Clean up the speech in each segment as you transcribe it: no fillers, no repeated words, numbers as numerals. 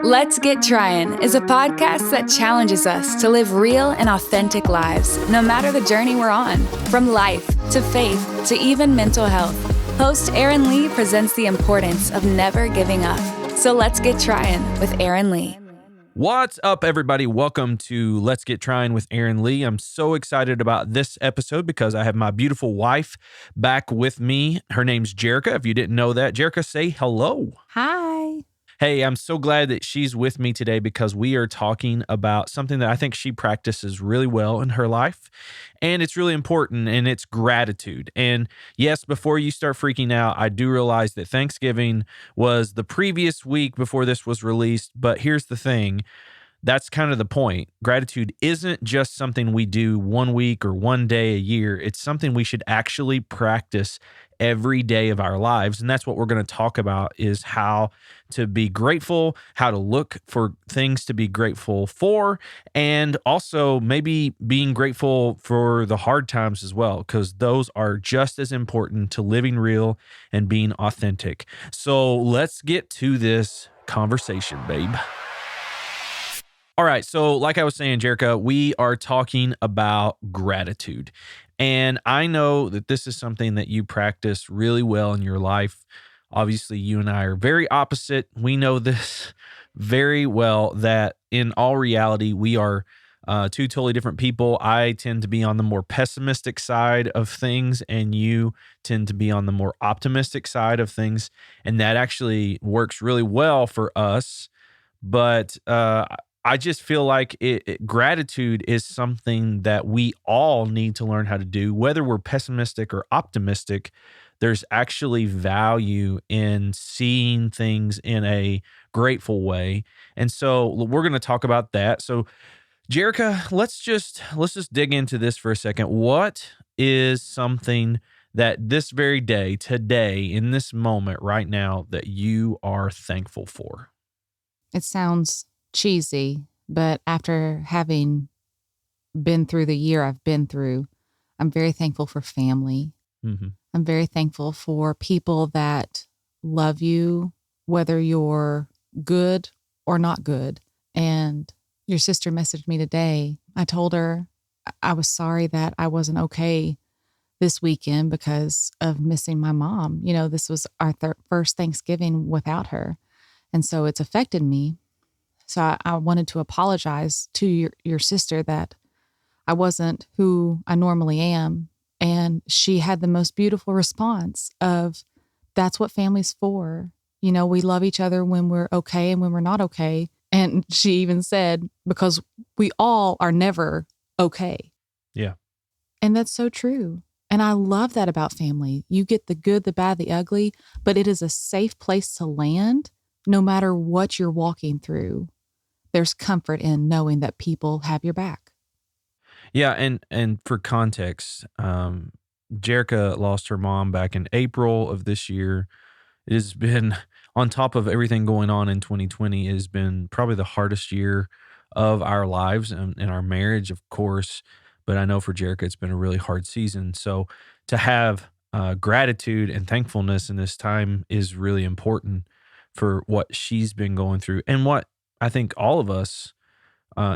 Let's Get Tryin is a podcast that challenges us to live real and authentic lives, no matter the journey we're on, from life to faith to even mental health. Host Erin Lee presents the importance of never giving up. So let's get Tryin with Erin Lee. What's up, everybody? Welcome to Let's Get Tryin with Erin Lee. I'm so excited about this episode because I have my beautiful wife back with me. Her name's Jerrica. If you didn't know that, Jerrica, say hello. Hi. Hey, I'm so glad that she's with me today because we are talking about something that I think she practices really well in her life, and it's really important, and it's gratitude. And yes, before you start freaking out, I do realize that Thanksgiving was the previous week before this was released, but here's the thing. That's kind of the point. Gratitude isn't just something we do one week or one day a year. It's something we should actually practice every day of our lives. And that's what we're going to talk about, is how to be grateful, how to look for things to be grateful for, and also maybe being grateful for the hard times as well, because those are just as important to living real and being authentic. So let's get to this conversation, babe. All right. So like I was saying, Jerrica, we are talking about gratitude. And I know that this is something that you practice really well in your life. Obviously, you and I are very opposite. We know this very well, that in all reality, we are two totally different people. I tend to be on the more pessimistic side of things, and you tend to be on the more optimistic side of things. And that actually works really well for us. But I just feel like gratitude is something that we all need to learn how to do, whether we're pessimistic or optimistic. There's actually value in seeing things in a grateful way. And so we're going to talk about that. So Jerrica, let's just dig into this for a second. What is something that this very day, today, in this moment right now, that you are thankful for? It sounds cheesy, but after having been through the year I've been through, I'm very thankful for family. Mm-hmm. I'm very thankful for people that love you, whether you're good or not good. And your sister messaged me today. I told her I was sorry that I wasn't okay this weekend because of missing my mom. You know, this was our first Thanksgiving without her. And so it's affected me. So I wanted to apologize to your sister that I wasn't who I normally am. And she had the most beautiful response of, that's what family's for. You know, we love each other when we're okay and when we're not okay. And she even said, because we all are never okay. Yeah. And that's so true. And I love that about family. You get the good, the bad, the ugly, but it is a safe place to land. No matter what you're walking through, there's comfort in knowing that people have your back. Yeah, and for context, Jerrica lost her mom back in April of this year. It has been, on top of everything going on in 2020, it has been probably the hardest year of our lives and our marriage, of course. But I know for Jerrica, it's been a really hard season. So to have gratitude and thankfulness in this time is really important for what she's been going through and what I think all of us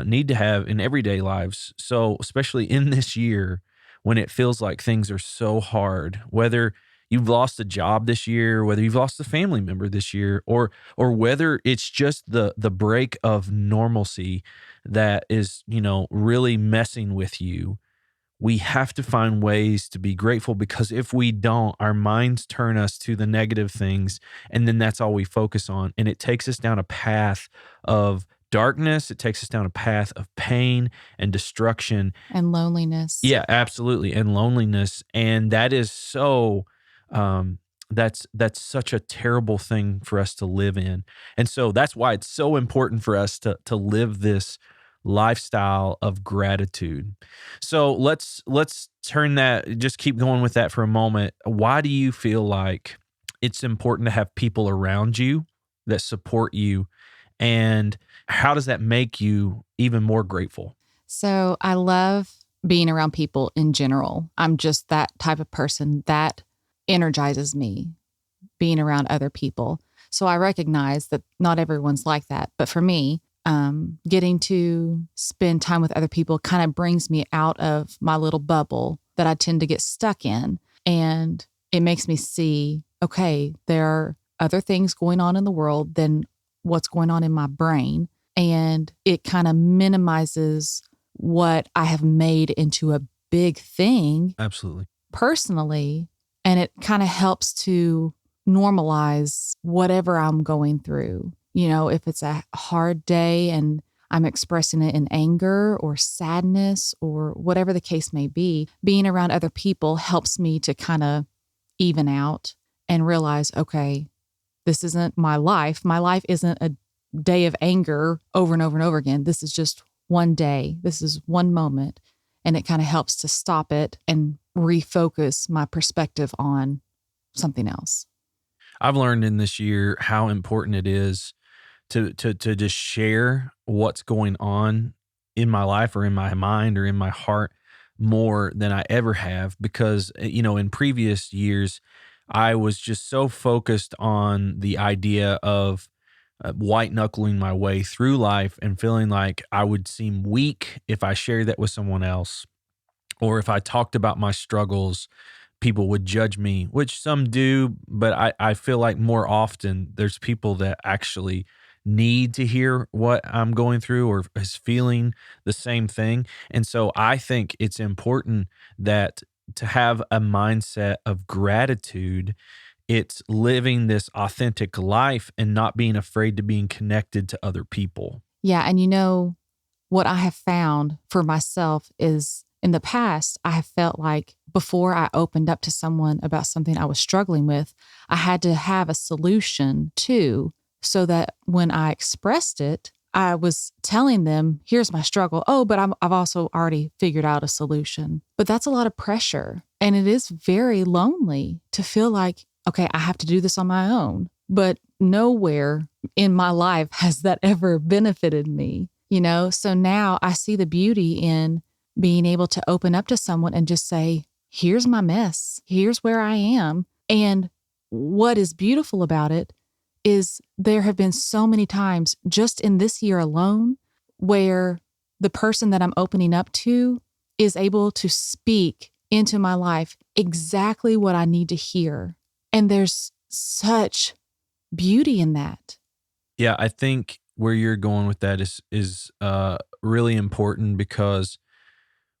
need to have in everyday lives. So especially in this year when it feels like things are so hard, whether you've lost a job this year, whether you've lost a family member this year, or whether it's just the break of normalcy that is, really messing with you. We have to find ways to be grateful, because if we don't, our minds turn us to the negative things, and then that's all we focus on. And it takes us down a path of darkness. It takes us down a path of pain and destruction. And loneliness. Yeah, absolutely. And loneliness. And that is so, that's such a terrible thing for us to live in. And so that's why it's so important for us to live this lifestyle of gratitude. So let's turn that, just keep going with that for a moment. Why do you feel like it's important to have people around you that support you, and how does that make you even more grateful? So I love being around people in general. I'm just that type of person that energizes me, being around other people. So I recognize that not everyone's like that. But for me, getting to spend time with other people kind of brings me out of my little bubble that I tend to get stuck in. And it makes me see, okay, there are other things going on in the world than what's going on in my brain. And it kind of minimizes what I have made into a big thing. Absolutely. Personally. And it kind of helps to normalize whatever I'm going through. You know, if it's a hard day and I'm expressing it in anger or sadness or whatever the case may be, being around other people helps me to kind of even out and realize, okay, this isn't my life. My life isn't a day of anger over and over and over again. This is just one day. This is one moment. And it kind of helps to stop it and refocus my perspective on something else. I've learned in this year how important it is to just share what's going on in my life or in my mind or in my heart more than I ever have, because, in previous years, I was just so focused on the idea of white knuckling my way through life and feeling like I would seem weak if I shared that with someone else, or if I talked about my struggles, people would judge me, which some do, but I feel like more often there's people that actually need to hear what I'm going through or is feeling the same thing. And so I think it's important that to have a mindset of gratitude, it's living this authentic life and not being afraid to being connected to other people. Yeah. And what I have found for myself is in the past, I have felt like before I opened up to someone about something I was struggling with, I had to have a solution too, so that when I expressed it, I was telling them, here's my struggle. Oh, but I've also already figured out a solution. But that's a lot of pressure. And it is very lonely to feel like, okay, I have to do this on my own. But nowhere in my life has that ever benefited me, So now I see the beauty in being able to open up to someone and just say, here's my mess. Here's where I am. And what is beautiful about it is there have been so many times just in this year alone where the person that I'm opening up to is able to speak into my life exactly what I need to hear. And there's such beauty in that. Yeah, I think where you're going with that is really important, because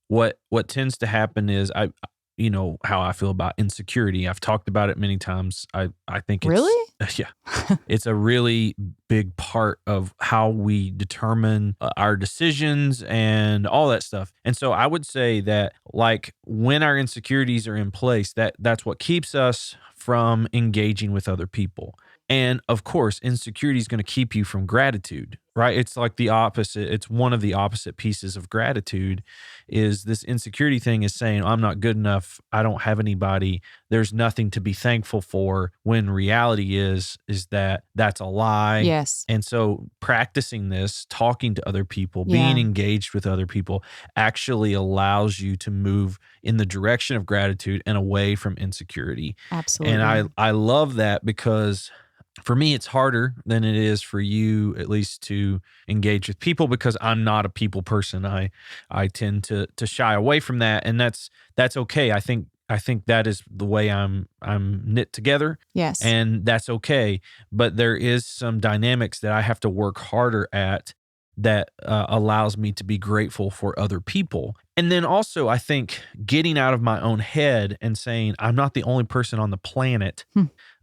what tends to happen is how I feel about insecurity. I've talked about it many times. I think it's Really? yeah, it's a really big part of how we determine our decisions and all that stuff. And so I would say that, like, when our insecurities are in place, that's what keeps us from engaging with other people. And of course, insecurity is going to keep you from gratitude, right? It's like the opposite. It's one of the opposite pieces of gratitude. Is this insecurity thing is saying, I'm not good enough. I don't have anybody. There's nothing to be thankful for, when reality is that that's a lie. Yes. And so practicing this, talking to other people, Yeah. being engaged with other people actually allows you to move in the direction of gratitude and away from insecurity. Absolutely. And I love that, because for me, it's harder than it is for you, at least, to engage with people, because I'm not a people person. I tend to shy away from that, and that's okay. I think that is the way I'm knit together. Yes. And that's okay. But there is some dynamics that I have to work harder at that allows me to be grateful for other people. And then also, I think getting out of my own head and saying I'm not the only person on the planet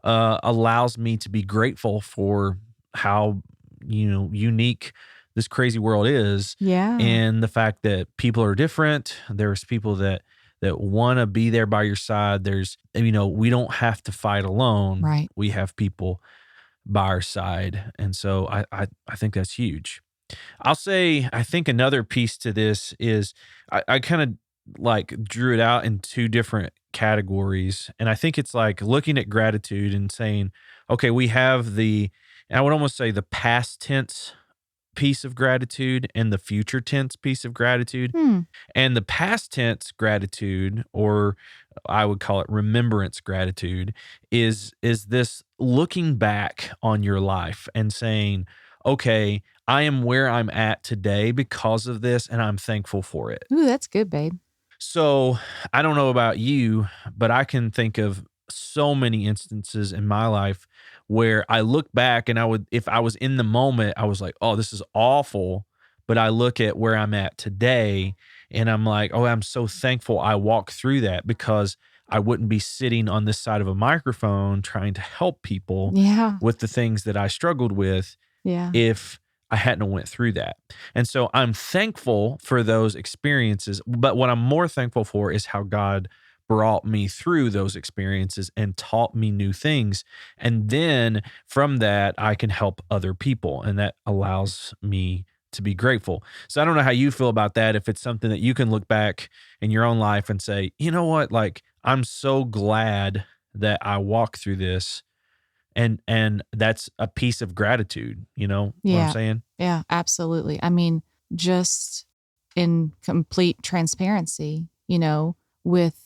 allows me to be grateful for how unique this crazy world is. Yeah. And the fact that people are different. There's people that want to be there by your side. There's, we don't have to fight alone. Right. We have people by our side. And so I think that's huge. I'll say, I think another piece to this is I kind of like drew it out in two different categories. And I think it's like looking at gratitude and saying, okay, we have I would almost say the past tense piece of gratitude and the future tense piece of gratitude. Hmm. And the past tense gratitude, or I would call it remembrance gratitude, is this looking back on your life and saying, okay, I am where I'm at today because of this, and I'm thankful for it. Ooh, that's good, babe. So I don't know about you, but I can think of so many instances in my life where I look back and if I was in the moment, I was like, oh, this is awful. But I look at where I'm at today and I'm like, oh, I'm so thankful I walked through that, because I wouldn't be sitting on this side of a microphone trying to help people Yeah. with the things that I struggled with Yeah. if I hadn't went through that. And so I'm thankful for those experiences, but what I'm more thankful for is how God brought me through those experiences and taught me new things. And then from that, I can help other people, and that allows me to be grateful. So I don't know how you feel about that, if it's something that you can look back in your own life and say, you know what, like, I'm so glad that I walked through this. And that's a piece of gratitude, you know what I'm Yeah. saying? Yeah, absolutely. I mean, just in complete transparency, with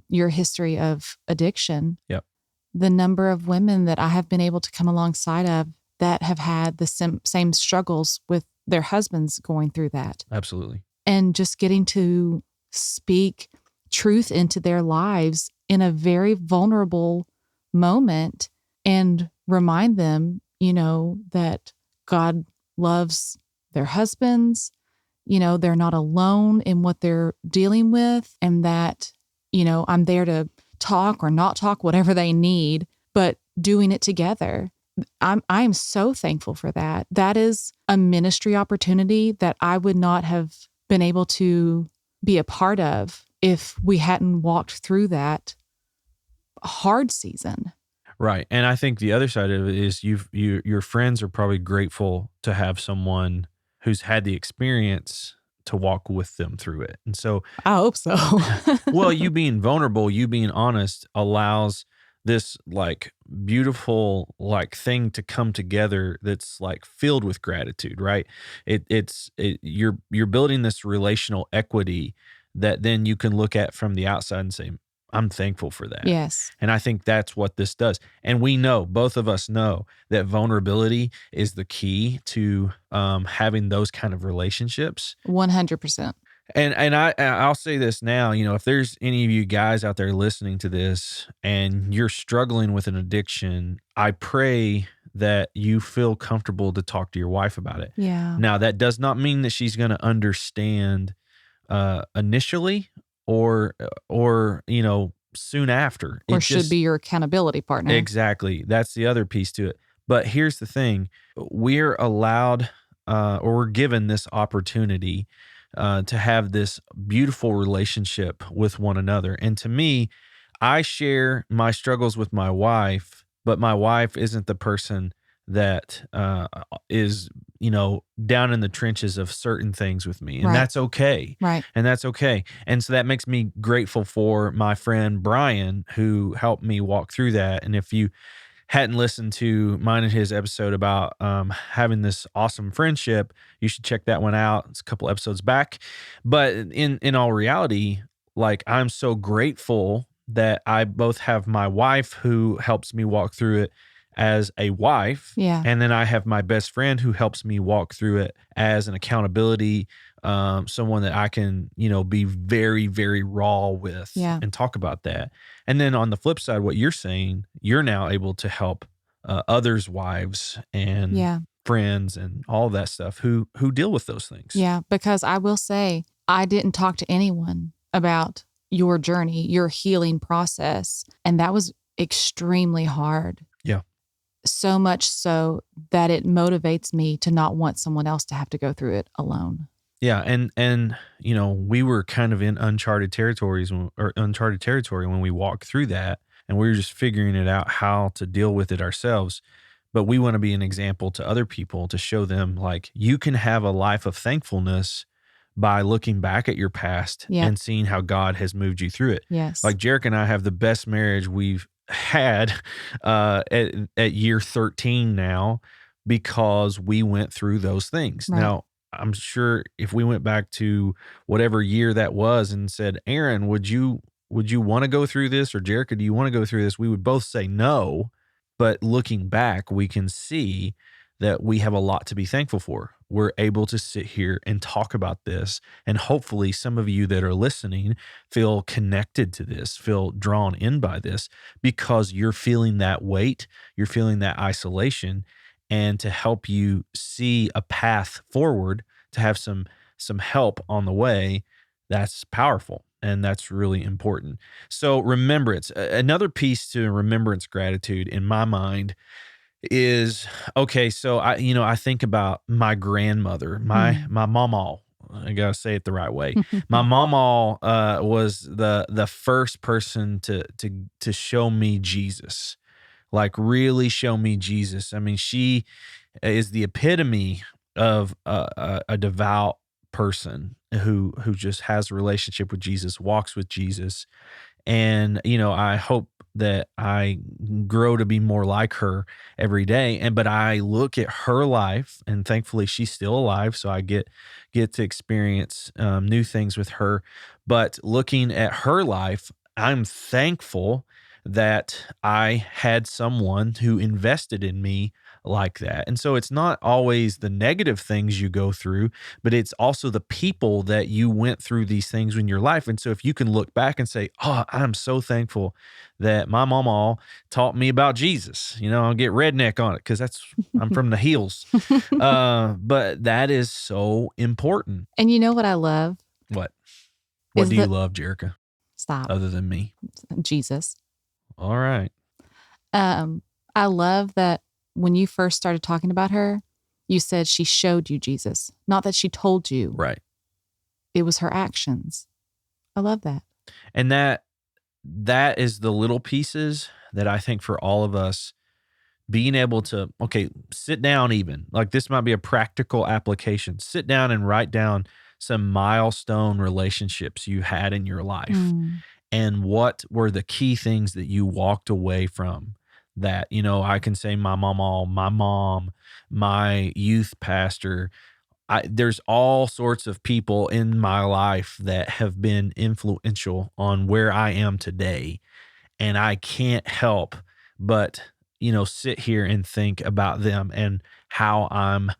your history of addiction, Yep. the number of women that I have been able to come alongside of that have had the same struggles with their husbands going through that. Absolutely. And just getting to speak truth into their lives in a very vulnerable moment and remind them, that God loves their husbands, they're not alone in what they're dealing with, and that, I'm there to talk or not talk, whatever they need, but doing it together. I'm so thankful for that. That is a ministry opportunity that I would not have been able to be a part of if we hadn't walked through that hard season. Right. And I think the other side of it is your friends are probably grateful to have someone who's had the experience to walk with them through it. And so, I hope so. well, you being vulnerable, you being honest allows this like beautiful like thing to come together that's like filled with gratitude, right? You're building this relational equity that then you can look at from the outside and say, I'm thankful for that. Yes. And I think that's what this does. And we know, both of us know, that vulnerability is the key to having those kind of relationships. 100%. And I'll say this now, if there's any of you guys out there listening to this and you're struggling with an addiction, I pray that you feel comfortable to talk to your wife about it. Yeah. Now, that does not mean that she's going to understand initially or soon after. Or should be your accountability partner. Exactly. That's the other piece to it. But here's the thing. We're allowed or we're given this opportunity to have this beautiful relationship with one another. And to me, I share my struggles with my wife, but my wife isn't the person that is, down in the trenches of certain things with me. And Right. that's okay. Right. And that's okay. And so that makes me grateful for my friend Brian, who helped me walk through that. And if you hadn't listened to mine and his episode about having this awesome friendship, you should check that one out. It's a couple episodes back. But in all reality, like, I'm so grateful that I both have my wife who helps me walk through it as a wife. Yeah. And then I have my best friend who helps me walk through it as an accountability, someone that I can, be very, very raw with and talk about that. And then on the flip side, what you're saying, you're now able to help others' wives and friends and all that stuff who deal with those things. Yeah, because I will say, I didn't talk to anyone about your journey, your healing process. And that was extremely hard. Yeah. So much so that it motivates me to not want someone else to have to go through it alone. Yeah. And we were kind of in uncharted territory when we walked through that, and we were just figuring it out how to deal with it ourselves. But we want to be an example to other people to show them, like, you can have a life of thankfulness by looking back at your past and seeing how God has moved you through it. Yes. Like, Jerrica and I have the best marriage we've had at year 13 now, because we went through those things. Right. Now, I'm sure if we went back to whatever year that was and said, Aaron, would you want to go through this? Or Jerrica, do you want to go through this? We would both say no. But looking back, we can see that we have a lot to be thankful for. We're able to sit here and talk about this. And hopefully some of you that are listening feel connected to this, feel drawn in by this, because you're feeling that weight, you're feeling that isolation, and to help you see a path forward, to have some help on the way, that's powerful. And that's really important. So remembrance, another piece to remembrance gratitude in my mind is, okay, so I think about my grandmother, my mama. I gotta say it the right way. My mama was the first person to show me Jesus, like really show me Jesus. I mean, she is the epitome of a devout person who just has a relationship with Jesus, walks with Jesus. And, I hope that I grow to be more like her every day. But I look at her life, and thankfully she's still alive. So I get to experience new things with her. But looking at her life, I'm thankful that I had someone who invested in me like that. And so it's not always the negative things you go through, but it's also the people that you went through these things in your life. And so if you can look back and say, oh, I'm so thankful that my mama taught me about Jesus, I'll get redneck on it because I'm from the hills. But that is so important. And you know what I love? What do you love, Jerrica? Stop. Other than me? Jesus. All right. I love that when you first started talking about her, you said she showed you Jesus, not that she told you. Right. It was her actions. I love that. And that is the little pieces that I think for all of us, being able to, okay, sit down even. Like this might be a practical application. Sit down and write down some milestone relationships you had in your life. And what were the key things that you walked away from that, I can say my mom, my youth pastor. There's all sorts of people in my life that have been influential on where I am today. And I can't help but, sit here and think about them and how I'm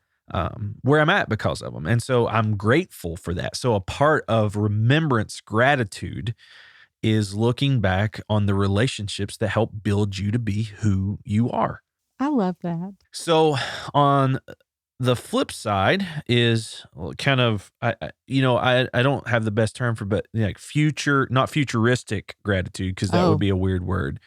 where I'm at because of them. And so I'm grateful for that. So a part of remembrance gratitude is looking back on the relationships that help build you to be who you are. I love that. So on the flip side is kind of, I don't have the best term for, but like not futuristic gratitude, because that would be a weird word.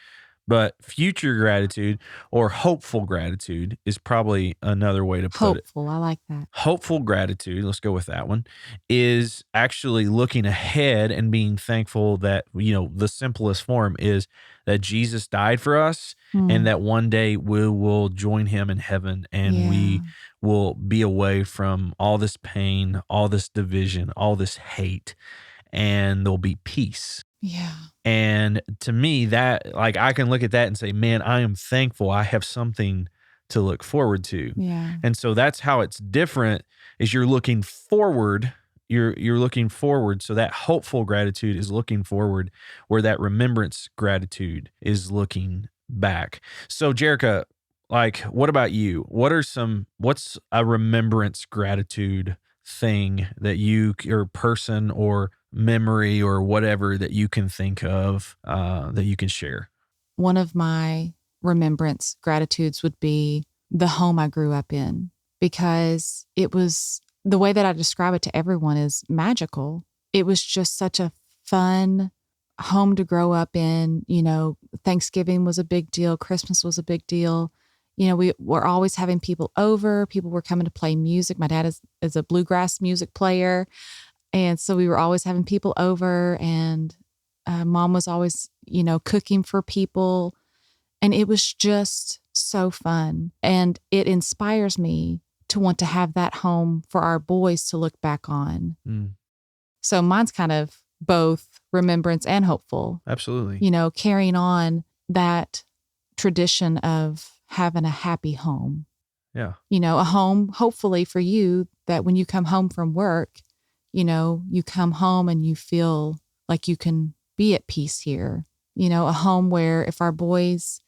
But future gratitude or hopeful gratitude is probably another way to put it. Hopeful, I like that. Hopeful gratitude, let's go with that one, is actually looking ahead and being thankful that, the simplest form is that Jesus died for us and that one day we will join him in heaven and we will be away from all this pain, all this division, all this hate, and there'll be peace. Yeah. And to me, that, like, I can look at that and say, man, I am thankful I have something to look forward to. Yeah. And so that's how it's different, is you're looking forward. You're looking forward. So that hopeful gratitude is looking forward, where that remembrance gratitude is looking back. So Jerrica, like, what about you? What's a remembrance gratitude thing that you, or person or memory or whatever that you can think of that you can share? One of my remembrance gratitudes would be the home I grew up in, because it was, the way that I describe it to everyone is magical. It was just such a fun home to grow up in. Thanksgiving was a big deal. Christmas was a big deal. We were always having people over. People were coming to play music. My dad is a bluegrass music player. And so we were always having people over, and mom was always, cooking for people. And it was just so fun. And it inspires me to want to have that home for our boys to look back on. So mine's kind of both remembrance and hopeful. Absolutely. Carrying on that tradition of having a happy home. Yeah. A home, hopefully for you, that when you come home from work, you come home and you feel like you can be at peace here. A home where if our boys,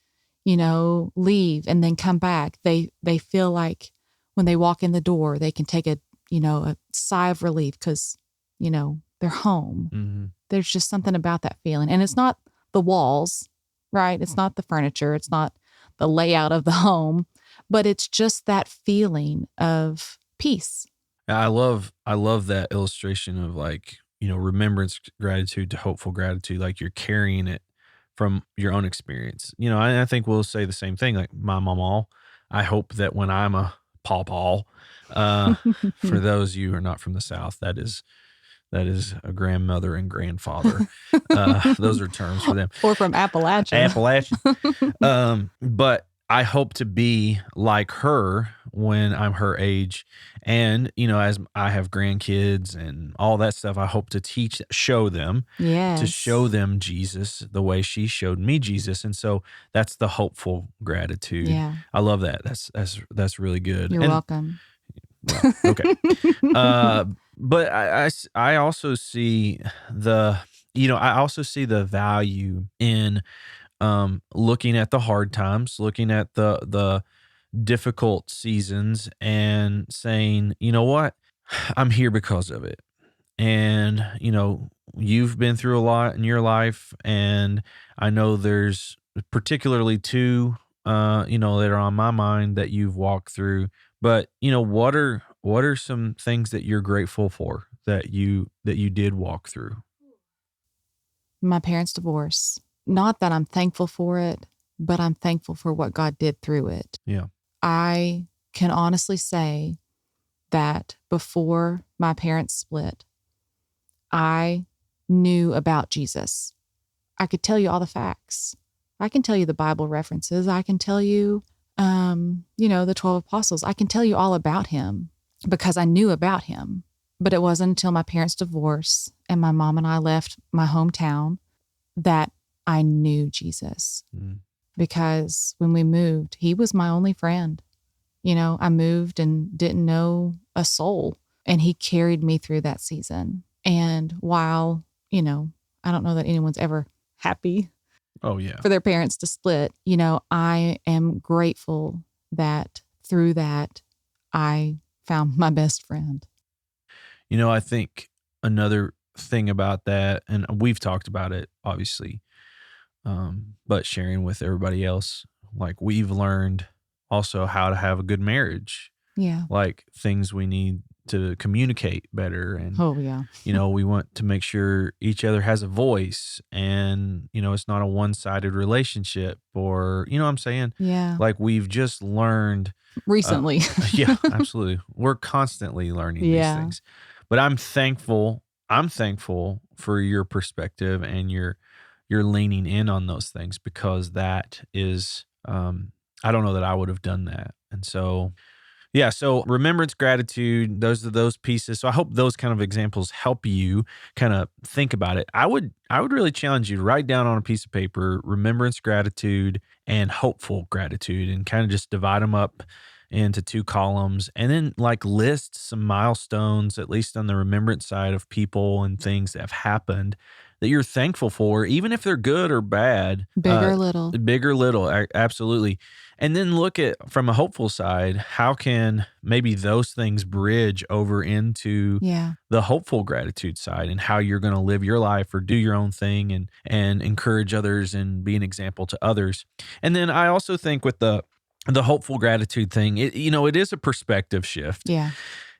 leave and then come back, they feel like when they walk in the door, they can take a sigh of relief because, they're home. Mm-hmm. There's just something about that feeling. And it's not the walls, right? It's not the furniture. It's not the layout of the home, but it's just that feeling of peace. I love that illustration of like, remembrance gratitude to hopeful gratitude. Like you're carrying it from your own experience. I think we'll say the same thing. Like my mama, I hope that when I'm a pawpaw, for those of you who are not from the South, that is a grandmother and grandfather. Those are terms for them. Or from Appalachia. But I hope to be like her when I'm her age. And, as I have grandkids and all that stuff, I hope to show them Jesus the way she showed me Jesus. And so that's the hopeful gratitude. Yeah. I love that. That's really good. You're welcome. Well, okay. But I also see the value in looking at the hard times, looking at the difficult seasons and saying, you know what, I'm here because of it. And, you've been through a lot in your life. And I know there's particularly two, that are on my mind that you've walked through. But, what are some things that you're grateful for that you did walk through? My parents' divorce. Not that I'm thankful for it, but I'm thankful for what God did through it. Yeah. I can honestly say that before my parents split, I knew about Jesus. I could tell you all the facts. I can tell you the Bible references. I can tell you, the 12 apostles. I can tell you all about him because I knew about him. But it wasn't until my parents' divorce and my mom and I left my hometown that I knew Jesus. Because when we moved, he was my only friend. I moved and didn't know a soul, and he carried me through that season. And while, I don't know that anyone's ever happy for their parents to split, I am grateful that through that, I found my best friend. I think another thing about that, and we've talked about it, obviously, but sharing with everybody else, like we've learned also how to have a good marriage. Yeah. Like things we need to communicate better. And, we want to make sure each other has a voice and, it's not a one-sided relationship or, what I'm saying? Yeah. Like we've just learned recently. Yeah, absolutely. We're constantly learning these things, but I'm thankful for your perspective and you're leaning in on those things because that is, I don't know that I would have done that. And so, so remembrance, gratitude, those pieces. So I hope those kind of examples help you kind of think about it. I would really challenge you to write down on a piece of paper, remembrance, gratitude, and hopeful gratitude, and kind of just divide them up into two columns and then like list some milestones, at least on the remembrance side of people and things that have happened that you're thankful for, even if they're good or bad. Big or little. Big or little, absolutely. And then look at, from a hopeful side, how can maybe those things bridge over into the hopeful gratitude side and how you're going to live your life or do your own thing and encourage others and be an example to others. And then I also think with the hopeful gratitude thing, it is a perspective shift. Yeah.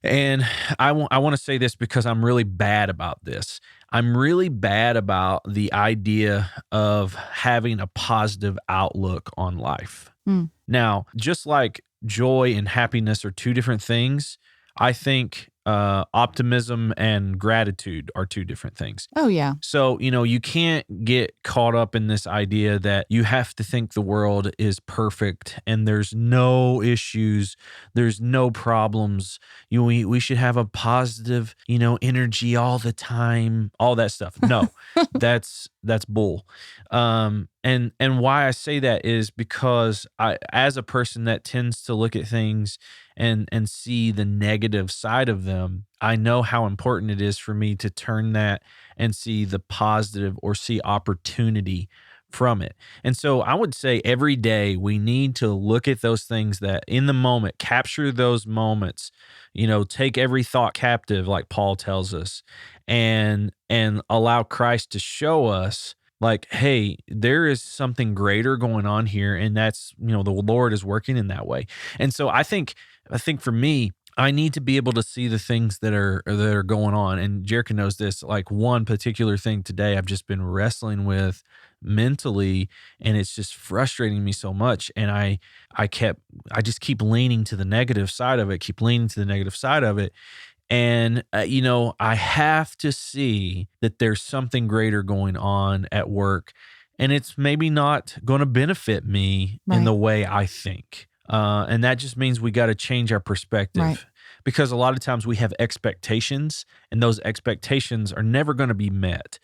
And I want to say this because I'm really bad about this. I'm really bad about the idea of having a positive outlook on life. Now, just like joy and happiness are two different things, I think optimism and gratitude are two different things. Oh, yeah. So, you can't get caught up in this idea that you have to think the world is perfect and there's no issues, there's no problems. We should have a positive, energy all the time, all that stuff. No, that's bull. And why I say that is because I, as a person that tends to look at things and see the negative side of them, I know how important it is for me to turn that and see the positive or see opportunity from it. And so I would say every day we need to look at those things that in the moment, capture those moments, take every thought captive, like Paul tells us, and allow Christ to show us, like, hey, there is something greater going on here, and that's, the Lord is working in that way. And so I think for me, I need to be able to see the things that are going on. And Jerrica knows this. Like, one particular thing today I've just been wrestling with mentally, and it's just frustrating me so much. And I just keep leaning to the negative side of it. And, I have to see that there's something greater going on at work, and it's maybe not going to benefit me in the way I think. And that just means we got to change our perspective, because a lot of times we have expectations, and those expectations are never going to be met.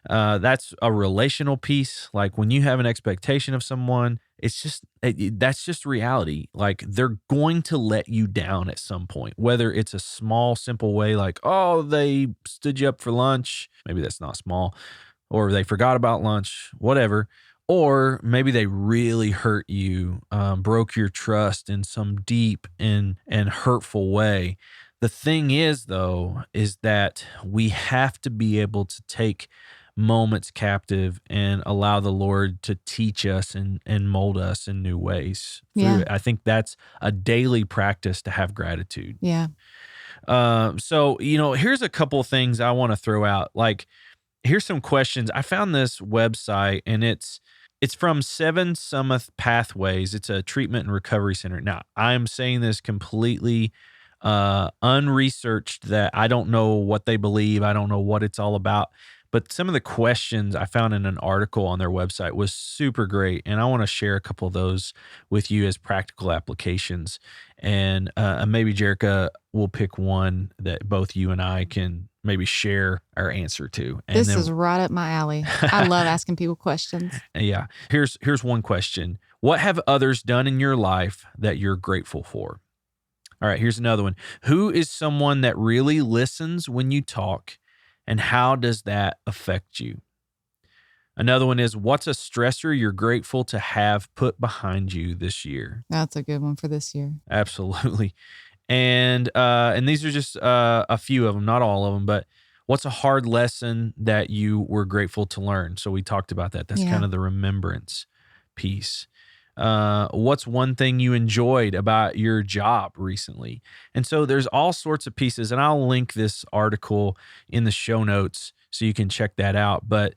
That's a relational piece. Like, when you have an expectation of someone, that's just reality. Like, they're going to let you down at some point, whether it's a small, simple way, like, oh, they stood you up for lunch. Maybe that's not small, or they forgot about lunch, whatever. Or maybe they really hurt you, broke your trust in some deep and hurtful way. The thing is, though, is that we have to be able to take moments captive and allow the Lord to teach us and mold us in new ways through it. I think that's a daily practice to have gratitude. Yeah. So, here's a couple of things I want to throw out. Like, here's some questions. I found this website, and it's from Seven Summit Pathways. It's a treatment and recovery center. Now, I'm saying this completely unresearched, that I don't know what they believe. I don't know what it's all about. But some of the questions I found in an article on their website was super great. And I want to share a couple of those with you as practical applications. And maybe Jerrica will pick one that both you and I can maybe share our answer to. And this is right up my alley. I love asking people questions. Yeah. Here's one question. What have others done in your life that you're grateful for? All right, here's another one. Who is someone that really listens when you talk, and how does that affect you? Another one is, what's a stressor you're grateful to have put behind you this year? That's a good one for this year. Absolutely. And these are just a few of them, not all of them, but what's a hard lesson that you were grateful to learn? So we talked about that. That's kind of the remembrance piece. What's one thing you enjoyed about your job recently? And so there's all sorts of pieces, and I'll link this article in the show notes so you can check that out. But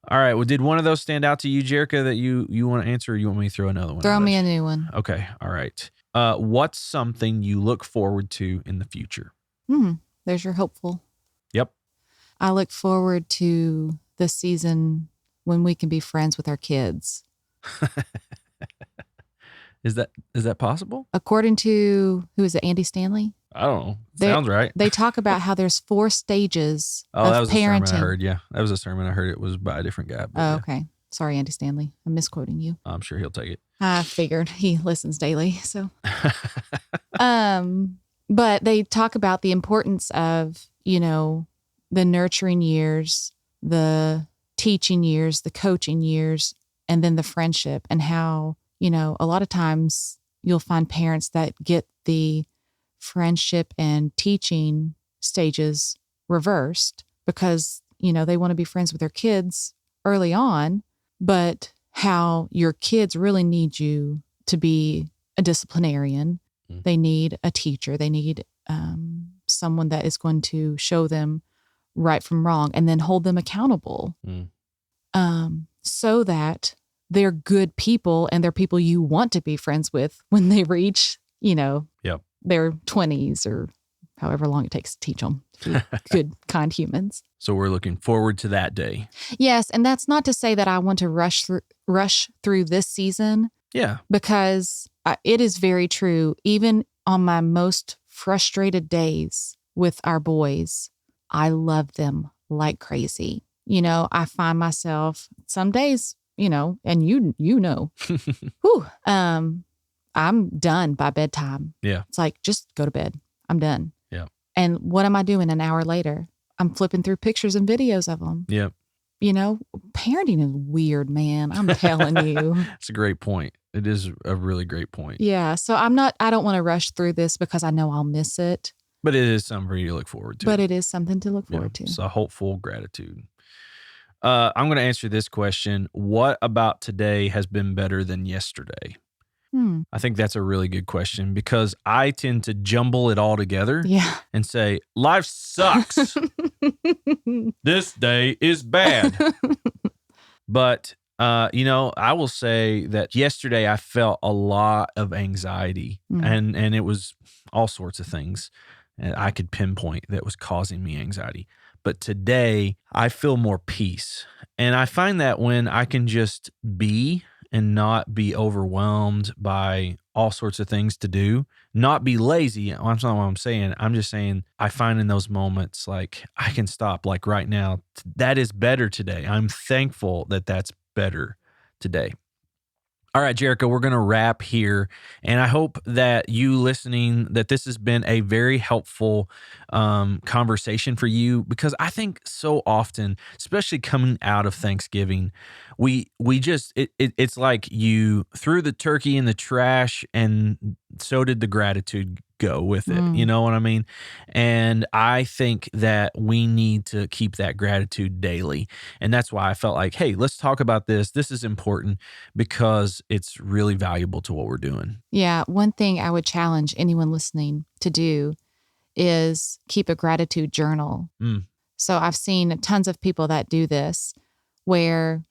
all right, well, did one of those stand out to you, Jerrica, that you want to answer, or you want me to throw another one? Throw me a new one. Okay, all right. What's something you look forward to in the future? There's your hopeful. Yep. I look forward to the season when we can be friends with our kids. Is that possible? According to, who is it, Andy Stanley? I don't know. Sounds right. They talk about how there's 4 stages of that was parenting. A sermon I heard. Yeah, that was a sermon I heard. It was by a different guy. Oh, okay. Sorry, Andy Stanley. I'm misquoting you. I'm sure he'll take it. I figured he listens daily. So, but they talk about the importance of, the nurturing years, the teaching years, the coaching years, and then the friendship, and how, a lot of times you'll find parents that get the friendship and teaching stages reversed because, they want to be friends with their kids early on, but how your kids really need you to be a disciplinarian. They need a teacher. They need someone that is going to show them right from wrong and then hold them accountable so that they're good people and they're people you want to be friends with when they reach, their 20s or however long it takes to teach them to be good, kind humans. So we're looking forward to that day. Yes. And that's not to say that I want to rush through this season. Yeah. Because it is very true. Even on my most frustrated days with our boys, I love them like crazy. I find myself some days, and you know, whew, I'm done by bedtime. Yeah. It's like, just go to bed. I'm done. Yeah. And what am I doing an hour later? I'm flipping through pictures and videos of them. Yeah. Parenting is weird, man. I'm telling you. It's a great point. It is a really great point. Yeah. So I don't want to rush through this because I know I'll miss it. But it is something for you to look forward to. But it is something to look forward to. It's a hopeful gratitude. I'm going to answer this question. What about today has been better than yesterday? I think that's a really good question because I tend to jumble it all together and say, life sucks. This day is bad. But, I will say that yesterday I felt a lot of anxiety and it was all sorts of things that I could pinpoint that was causing me anxiety. But today I feel more peace. And I find that when I can just be and not be overwhelmed by all sorts of things to do, not be lazy. That's not what I'm saying. I'm just saying I find in those moments, like I can stop like right now. That is better today. I'm thankful that that's better today. All right, Jerrica, we're going to wrap here. And I hope that you listening, that this has been a very helpful conversation for you, because I think so often, especially coming out of Thanksgiving, we just, it's like you threw the turkey in the trash and so did the gratitude go with it. You know what I mean? And I think that we need to keep that gratitude daily. And that's why I felt like, hey, let's talk about this. This is important because it's really valuable to what we're doing. Yeah. One thing I would challenge anyone listening to do is keep a gratitude journal. So I've seen tons of people that do this where,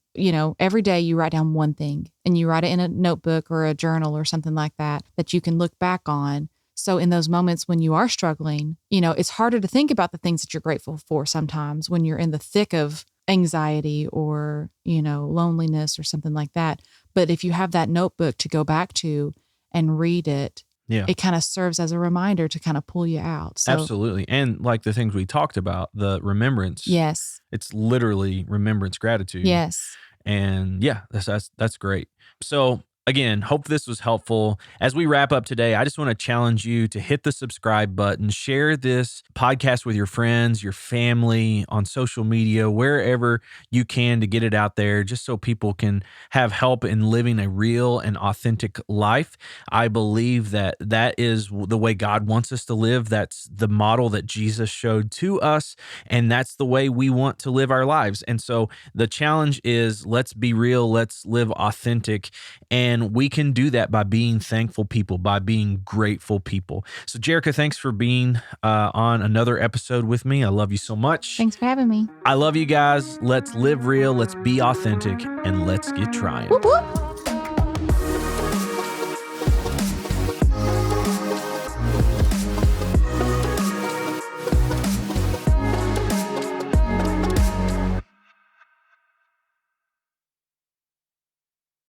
every day you write down one thing and you write it in a notebook or a journal or something like that you can look back on. So in those moments when you are struggling, it's harder to think about the things that you're grateful for sometimes when you're in the thick of anxiety or, loneliness or something like that. But if you have that notebook to go back to and read it, it kind of serves as a reminder to kind of pull you out. So, absolutely. And like the things we talked about, the remembrance. Yes. It's literally remembrance gratitude. Yes. And yeah, that's great. So again, hope this was helpful. As we wrap up today, I just want to challenge you to hit the subscribe button, share this podcast with your friends, your family, on social media, wherever you can to get it out there, just so people can have help in living a real and authentic life. I believe that that is the way God wants us to live. That's the model that Jesus showed to us, and that's the way we want to live our lives. And so the challenge is, let's be real, let's live authentic, and we can do that by being thankful people, by being grateful people. So Jerrica, thanks for being on another episode with me. I love you so much. Thanks for having me. I love you guys. Let's live real, let's be authentic, and let's get trying. Whoop, whoop.